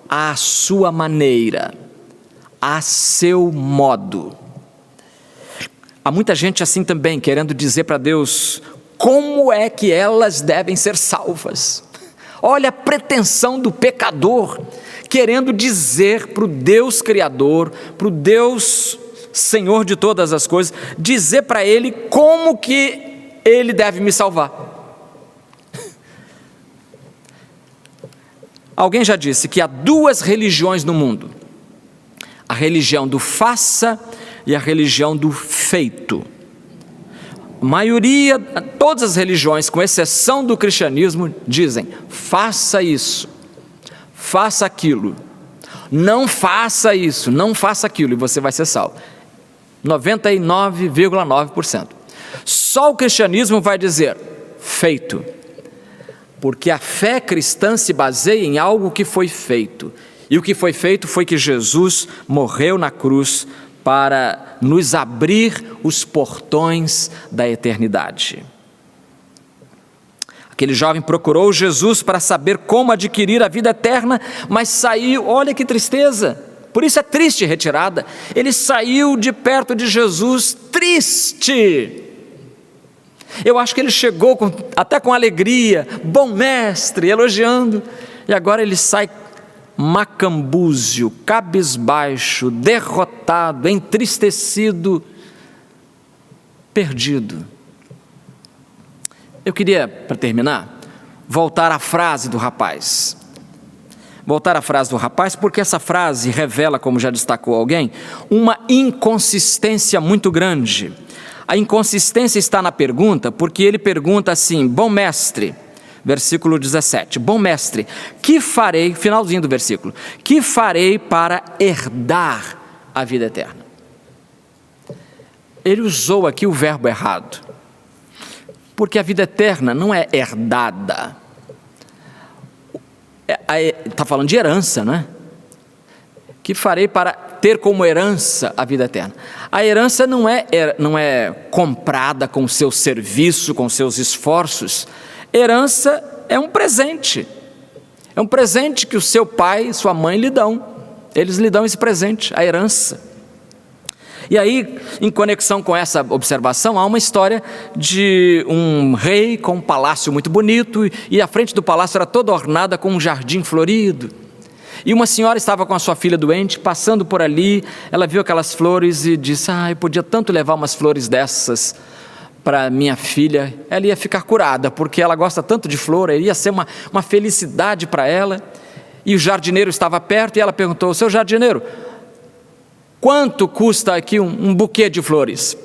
à sua maneira, a seu modo. Há muita gente assim também, querendo dizer para Deus como é que elas devem ser salvas. Olha a pretensão do pecador, querendo dizer para o Deus Criador, para o Deus Senhor de todas as coisas, dizer para Ele como que Ele deve me salvar. Alguém já disse que há duas religiões no mundo, a religião do faça e a religião do feito. A maioria, todas as religiões, com exceção do cristianismo, dizem, faça isso, faça aquilo, não faça isso, não faça aquilo, e você vai ser salvo. 99,9%. Só o cristianismo vai dizer, feito. Porque a fé cristã se baseia em algo que foi feito. E o que foi feito foi que Jesus morreu na cruz para nos abrir os portões da eternidade. Aquele jovem procurou Jesus para saber como adquirir a vida eterna, mas saiu, olha que tristeza, por isso é triste retirada, ele saiu de perto de Jesus triste. Eu acho que ele chegou até com alegria, bom mestre, elogiando, e agora ele sai macambúzio, cabisbaixo, derrotado, entristecido, perdido. Eu queria, para terminar, voltar à frase do rapaz. Porque essa frase revela, como já destacou alguém, uma inconsistência muito grande. A inconsistência está na pergunta, porque ele pergunta assim, bom mestre, versículo 17, bom mestre, que farei, finalzinho do versículo, que farei para herdar a vida eterna? Ele usou aqui o verbo errado, porque a vida eterna não é herdada, está falando de herança, não é? Que farei para ter como herança a vida eterna. A herança não é comprada com o seu serviço, com seus esforços. Herança é um presente. É um presente que o seu pai e sua mãe lhe dão. Eles lhe dão esse presente, a herança. E aí, em conexão com essa observação, há uma história de um rei com um palácio muito bonito, e a frente do palácio era toda ornada com um jardim florido. E uma senhora estava com a sua filha doente, passando por ali, ela viu aquelas flores e disse, eu podia tanto levar umas flores dessas para minha filha, ela ia ficar curada, porque ela gosta tanto de flor, ia ser uma felicidade para ela. E o jardineiro estava perto e ela perguntou, seu jardineiro, quanto custa aqui um buquê de flores?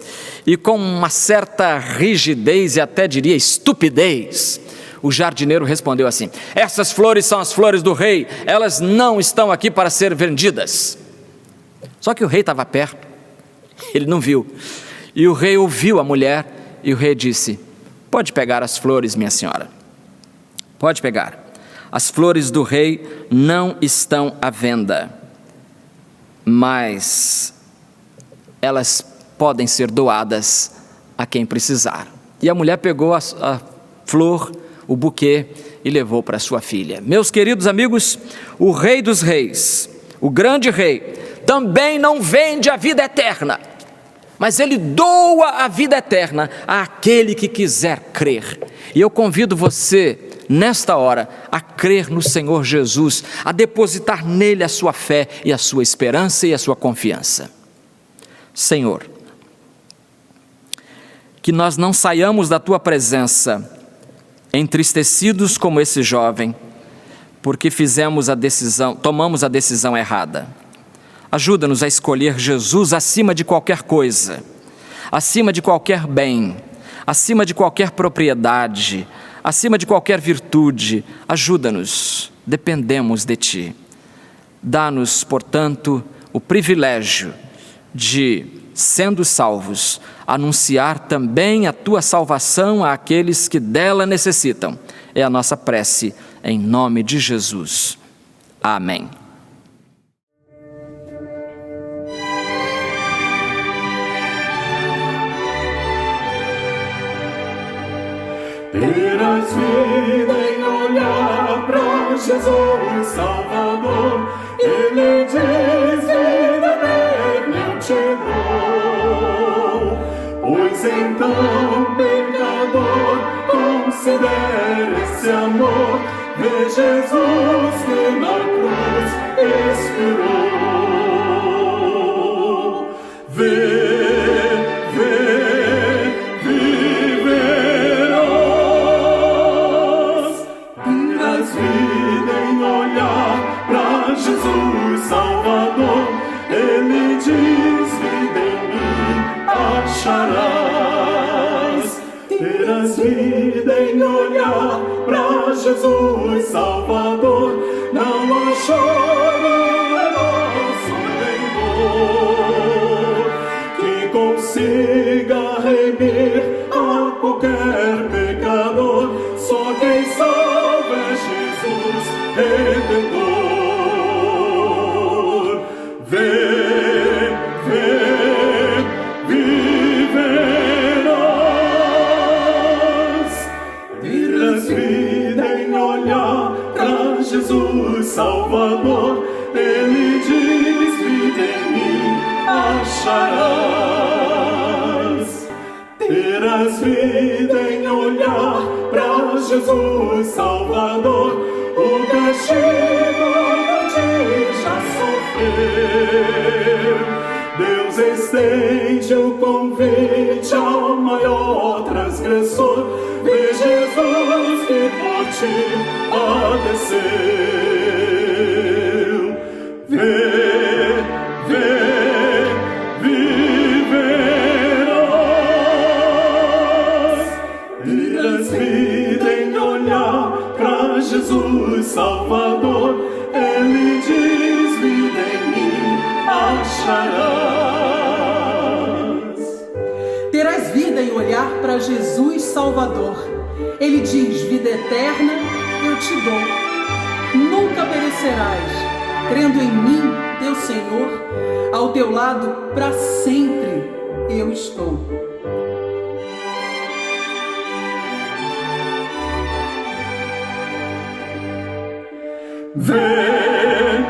E com uma certa rigidez e até diria estupidez, o jardineiro respondeu assim: essas flores são as flores do rei, elas não estão aqui para ser vendidas. Só que o rei estava perto, ele não viu, e o rei ouviu a mulher, e o rei disse: pode pegar as flores, minha senhora, pode pegar, as flores do rei não estão à venda, mas elas podem ser doadas a quem precisar. E a mulher pegou a flor, o buquê, e levou para sua filha. Meus queridos amigos, o Rei dos Reis, o grande rei, também não vende a vida eterna, mas ele doa a vida eterna àquele que quiser crer. E eu convido você, nesta hora, a crer no Senhor Jesus, a depositar nele a sua fé e a sua esperança e a sua confiança. Senhor, que nós não saiamos da tua presença entristecidos como esse jovem, porque tomamos a decisão errada. Ajuda-nos a escolher Jesus acima de qualquer coisa, acima de qualquer bem, acima de qualquer propriedade, acima de qualquer virtude. Ajuda-nos, dependemos de Ti. Dá-nos, portanto, o privilégio de, sendo salvos, anunciar também a Tua salvação àqueles que dela necessitam. É a nossa prece, em nome de Jesus. Amém. Terás vida em olhar para Jesus Salvador. Ele diz: vida eterna eu te dou. Pois então, pecador, considere esse amor. Vê Jesus que na cruz expirou. Vê, Jesus Salvador, Ele diz: vida em mim acharás. Terás vida em olhar para Jesus Salvador. Não há choro, nosso nem dor que consiga remir a qualquer pecador. Só quem salva é Jesus Redentor. Jesus Salvador, Ele diz: vida em mim acharás. Terás vida em olhar para Jesus Salvador. O castigo por ti já sofreu. Deus estende o convite ao maior transgressor. Vê Jesus que por ti padeceu. Viverás. Terás vida em olhar para Jesus Salvador. Ele diz: vida em mim acharás. Terás vida em olhar para Jesus Salvador. Ele diz: vida eterna eu te dou. Nunca perecerás, crendo em mim, teu Senhor. Ao teu lado para sempre eu estou. Viverás.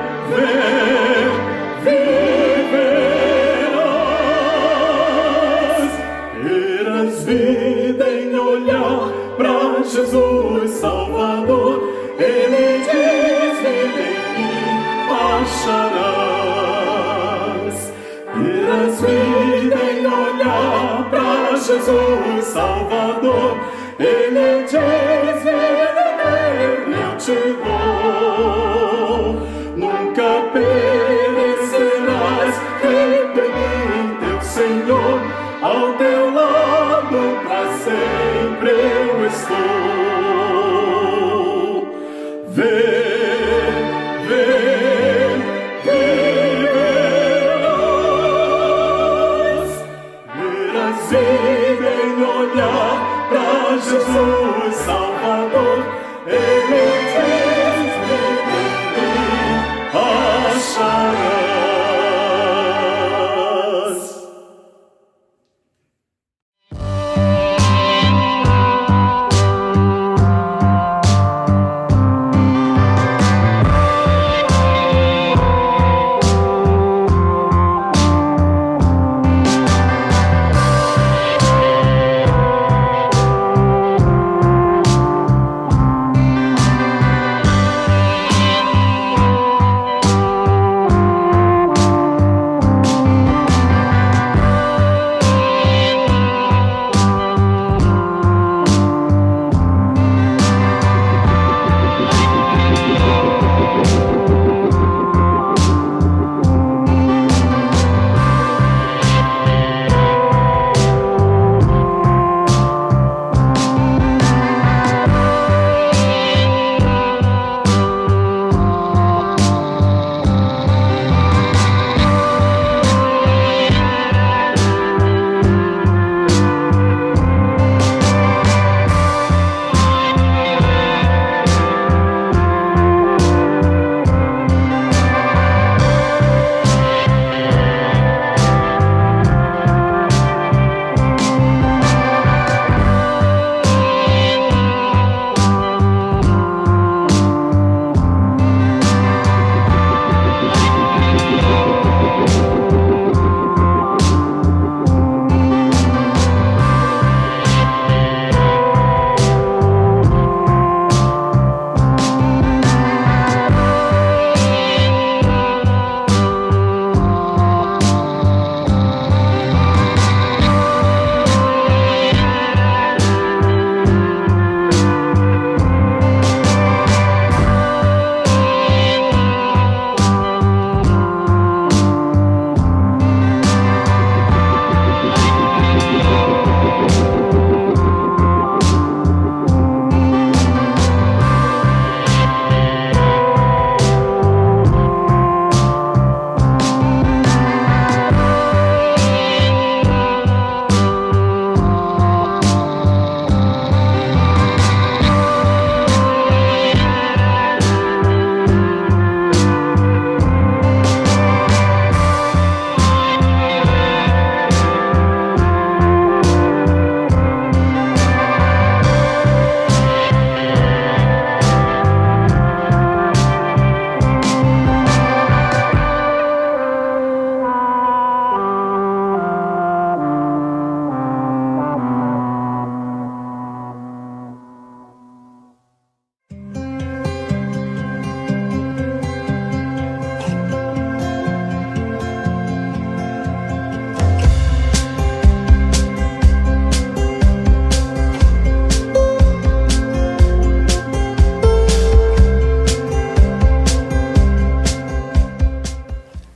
Terás vida em olhar para Jesus Salvador. Ele diz: vida em mim acharás. Terás vida em olhar para Jesus Salvador. Ele diz: vida eterna eu te dou. Nunca perecerás.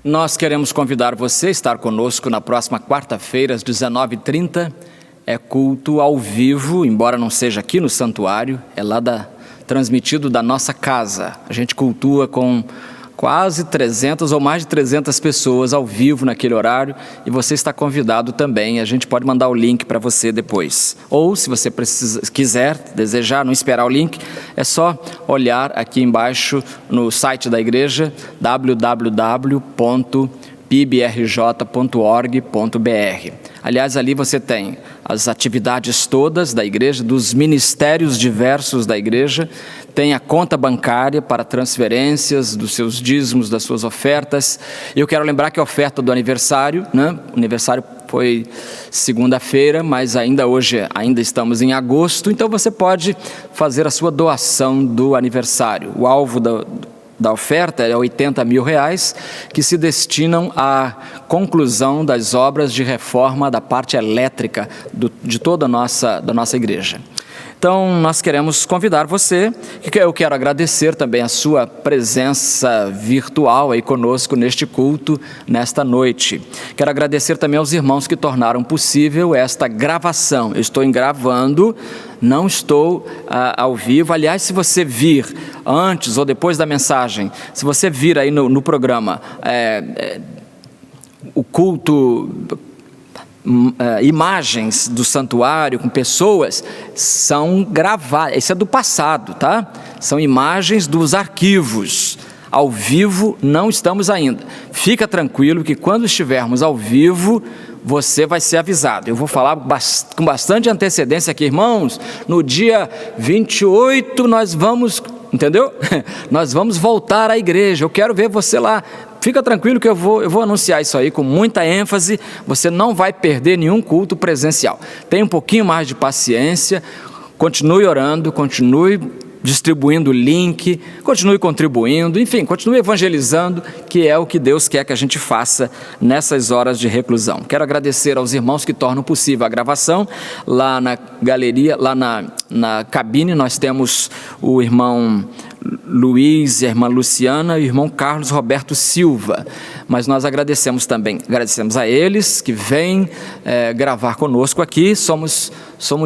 Nós queremos convidar você a estar conosco na próxima quarta-feira, às 19h30. É culto ao vivo, embora não seja aqui no santuário, é lá transmitido da nossa casa. A gente cultua com quase 300 ou mais de 300 pessoas ao vivo naquele horário, e você está convidado também. A gente pode mandar o link para você depois. Ou, se você desejar, não esperar o link, é só olhar aqui embaixo no site da igreja, www.pibrj.org.br. Aliás, ali você tem as atividades todas da igreja, dos ministérios diversos da igreja, tem a conta bancária para transferências dos seus dízimos, das suas ofertas. E eu quero lembrar que a oferta do aniversário, né? O aniversário foi segunda-feira, mas hoje estamos em agosto, então você pode fazer a sua doação do aniversário. O alvo da oferta é R$80 mil, que se destinam à conclusão das obras de reforma da parte elétrica de toda da nossa igreja. Então, nós queremos convidar você, que eu quero agradecer também a sua presença virtual aí conosco neste culto, nesta noite. Quero agradecer também aos irmãos que tornaram possível esta gravação. Eu estou gravando, não estou ao vivo. Aliás, se você vir antes ou depois da mensagem, se você vir aí no programa o culto, imagens do santuário com pessoas, são gravadas. Isso é do passado, tá? São imagens dos arquivos. Ao vivo não estamos ainda. Fica tranquilo que quando estivermos ao vivo, você vai ser avisado. Eu vou falar com bastante antecedência aqui, irmãos. No dia 28 nós vamos, entendeu? Nós vamos voltar à igreja. Eu quero ver você lá. Fica tranquilo que eu vou anunciar isso aí com muita ênfase. Você não vai perder nenhum culto presencial. Tenha um pouquinho mais de paciência, continue orando, continue distribuindo o link, continue contribuindo, enfim, continue evangelizando, que é o que Deus quer que a gente faça nessas horas de reclusão. Quero agradecer aos irmãos que tornam possível a gravação. Lá na galeria, lá na cabine, nós temos o irmão Luiz, a irmã Luciana e o irmão Carlos Roberto Silva. Mas nós agradecemos a eles que vêm gravar conosco aqui. Somos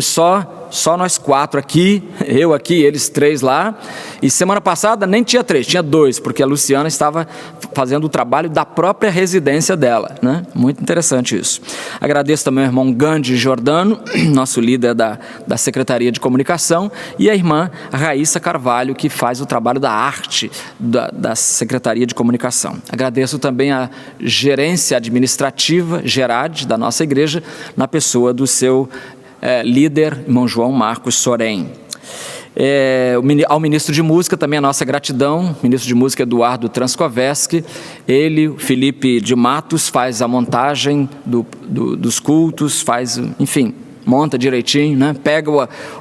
só nós 4 aqui, eu aqui, eles 3 lá. E semana passada nem tinha 3, tinha 2, porque a Luciana estava fazendo o trabalho da própria residência dela, né? Muito interessante isso. Agradeço também ao irmão Gandhi Jordano, nosso líder da Secretaria de Comunicação, e a irmã Raíssa Carvalho, que faz o trabalho da arte da Secretaria de Comunicação. Agradeço também a gerência administrativa, Gerad, da nossa igreja, na pessoa do seu líder, irmão João Marcos Sorém. Ao ministro de música também a nossa gratidão, ministro de música Eduardo Transcoveschi. Ele, o Felipe de Matos, faz a montagem dos cultos, monta direitinho, né? Pega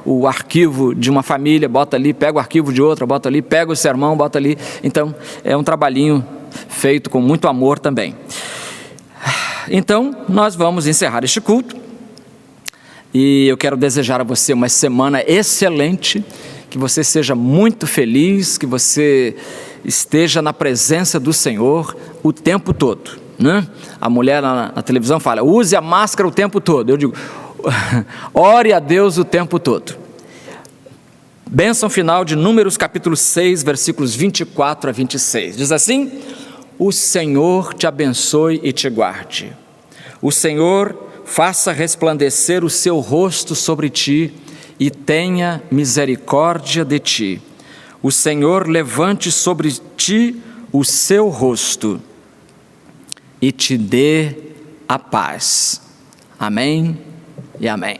o arquivo de uma família, bota ali, pega o arquivo de outra, bota ali, pega o sermão, bota ali. Então, é um trabalhinho feito com muito amor também. Então, nós vamos encerrar este culto. E eu quero desejar a você uma semana excelente, que você seja muito feliz, que você esteja na presença do Senhor o tempo todo, né? A mulher na televisão fala, use a máscara o tempo todo. Eu digo, ore a Deus o tempo todo. Bênção final de Números capítulo 6, versículos 24 a 26. Diz assim: o Senhor te abençoe e te guarde. O Senhor faça resplandecer o seu rosto sobre ti e tenha misericórdia de ti. O Senhor levante sobre ti o seu rosto e te dê a paz. Amém e amém.